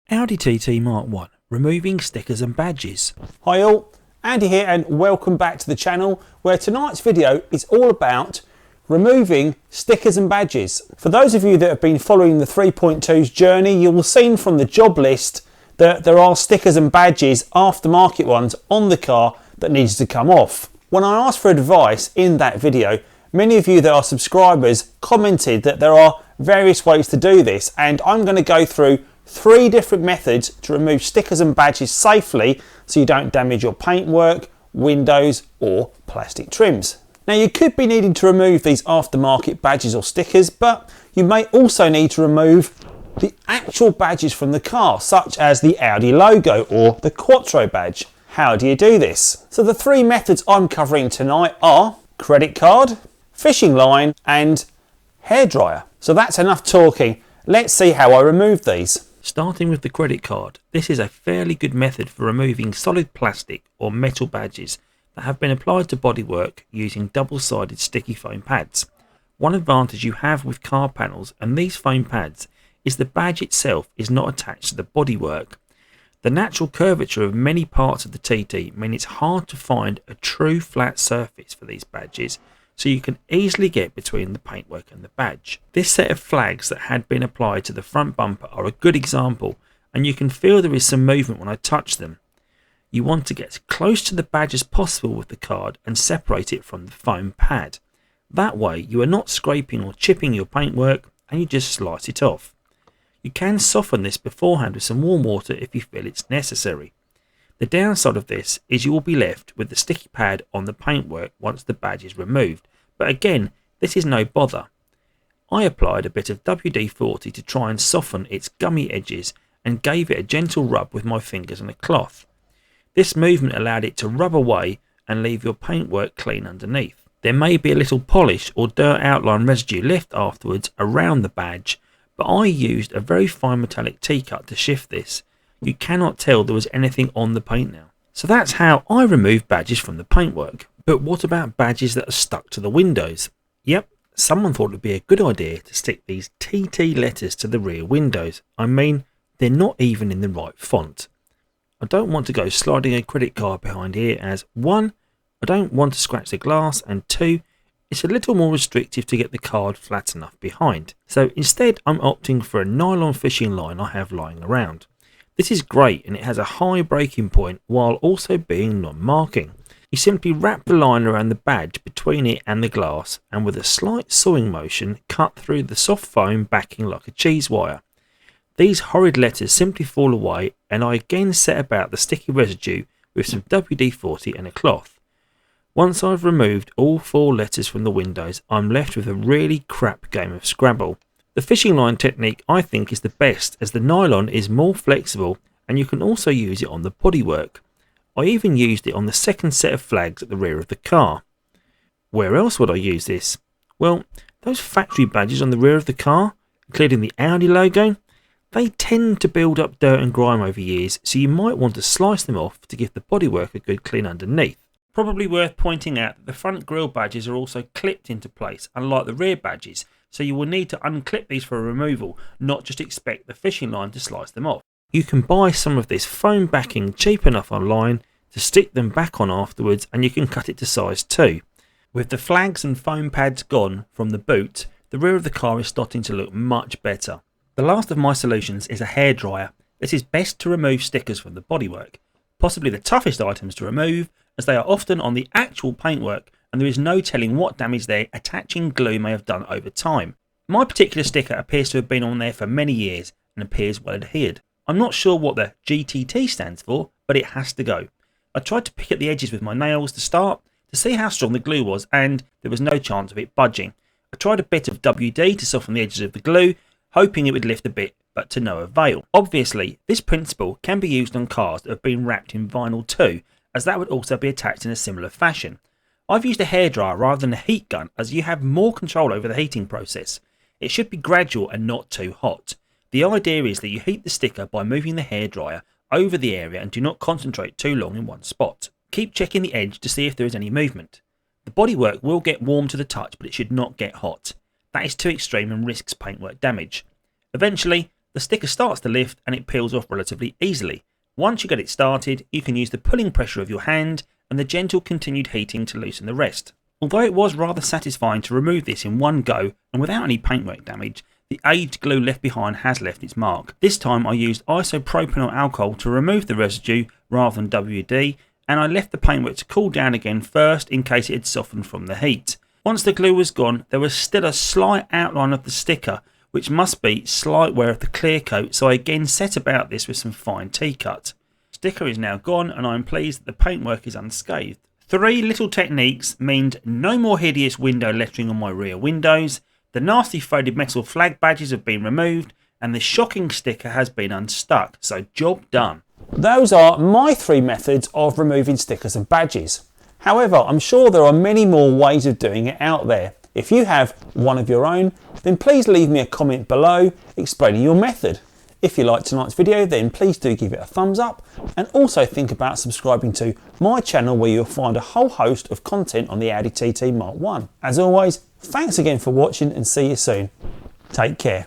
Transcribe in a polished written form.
Audi TT Mk1, removing stickers and badges. Hi all, Andy here and welcome back to the channel where tonight's video is all about removing stickers and badges. For those of you that have been following the 3.2's journey, you will have seen from the job list that there are stickers and badges, aftermarket ones, on the car that needs to come off. When I asked for advice in that video, many of you that are subscribers commented that there are various ways to do this, and I'm going to go through 3 different methods to remove stickers and badges safely so you don't damage your paintwork, windows or plastic trims. Now you could be needing to remove these aftermarket badges or stickers, but you may also need to remove the actual badges from the car, such as the Audi logo or the Quattro badge. How do you do this? So the 3 methods I'm covering tonight are credit card, fishing line and hairdryer. So that's enough talking. Let's see how I remove these. Starting with the credit card, this is a fairly good method for removing solid plastic or metal badges that have been applied to bodywork using double-sided sticky foam pads. One advantage you have with car panels and these foam pads is the badge itself is not attached to the bodywork. The natural curvature of many parts of the TT mean it's hard to find a true flat surface for these badges, so you can easily get between the paintwork and the badge. This set of flags that had been applied to the front bumper are a good example, and you can feel there is some movement when I touch them. You want to get as close to the badge as possible with the card and separate it from the foam pad. That way you are not scraping or chipping your paintwork and you just slice it off. You can soften this beforehand with some warm water if you feel it's necessary. The downside of this is you will be left with the sticky pad on the paintwork once the badge is removed, but again, this is no bother. I applied a bit of WD-40 to try and soften its gummy edges and gave it a gentle rub with my fingers on a cloth. This movement allowed it to rub away and leave your paintwork clean underneath. There may be a little polish or dirt outline residue left afterwards around the badge, but I used a very fine metallic T-cut to shift this. You cannot tell there was anything on the paint now. So that's how I remove badges from the paintwork. But what about badges that are stuck to the windows? Yep, someone thought it would be a good idea to stick these TT letters to the rear windows. I mean, they're not even in the right font. I don't want to go sliding a credit card behind here as 1, I don't want to scratch the glass, and 2, it's a little more restrictive to get the card flat enough behind. So instead I'm opting for a nylon fishing line I have lying around. This is great and it has a high breaking point while also being non-marking. You simply wrap the line around the badge between it and the glass and with a slight sawing motion cut through the soft foam backing like a cheese wire. These horrid letters simply fall away and I again set about the sticky residue with some WD-40 and a cloth. Once I've removed all 4 letters from the windows, I'm left with a really crap game of Scrabble. The fishing line technique I think is the best as the nylon is more flexible and you can also use it on the bodywork. I even used it on the second set of flags at the rear of the car. Where else would I use this? Well, those factory badges on the rear of the car, including the Audi logo, they tend to build up dirt and grime over years, so you might want to slice them off to give the bodywork a good clean underneath. Probably worth pointing out that the front grille badges are also clipped into place, unlike the rear badges, so you will need to unclip these for removal, not just expect the fishing line to slice them off. You can buy some of this foam backing cheap enough online to stick them back on afterwards, and you can cut it to size 2. With the flags and foam pads gone from the boot, the rear of the car is starting to look much better. The last of my solutions is a hair dryer. This is best to remove stickers from the bodywork. Possibly the toughest items to remove, as they are often on the actual paintwork and there is no telling what damage their attaching glue may have done over time. My particular sticker appears to have been on there for many years and appears well adhered. I'm not sure what the GTT stands for, but it has to go. I tried to pick at the edges with my nails to start to see how strong the glue was, and there was no chance of it budging. I tried a bit of WD to soften the edges of the glue, hoping it would lift a bit, but to no avail. Obviously, this principle can be used on cars that have been wrapped in vinyl too, as that would also be attached in a similar fashion. I've used a hairdryer rather than a heat gun, as you have more control over the heating process. It should be gradual and not too hot. The idea is that you heat the sticker by moving the hairdryer over the area and do not concentrate too long in one spot. Keep checking the edge to see if there is any movement. The bodywork will get warm to the touch, but it should not get hot. That is too extreme and risks paintwork damage. Eventually, The sticker starts to lift and it peels off relatively easily. Once you get it started, you can use the pulling pressure of your hand and the gentle continued heating to loosen the rest. Although it was rather satisfying to remove this in one go and without any paintwork damage, the aged glue left behind has left its mark. This time I used isopropanol alcohol to remove the residue rather than WD, and I left the paintwork to cool down again first in case it had softened from the heat. Once the glue was gone, there was still a slight outline of the sticker, which must be slight wear of the clear coat, so I again set about this with some fine T-cut. Sticker is now gone and I am pleased that the paintwork is unscathed. 3 little techniques means no more hideous window lettering on my rear windows, the nasty faded metal flag badges have been removed, and the shocking sticker has been unstuck, so job done. Those are my 3 methods of removing stickers and badges. However, I'm sure there are many more ways of doing it out there. If you have one of your own, then please leave me a comment below explaining your method. If you liked tonight's video, then please do give it a thumbs up, and also think about subscribing to my channel where you'll find a whole host of content on the Audi TT Mk1. As always, thanks again for watching and see you soon. Take care.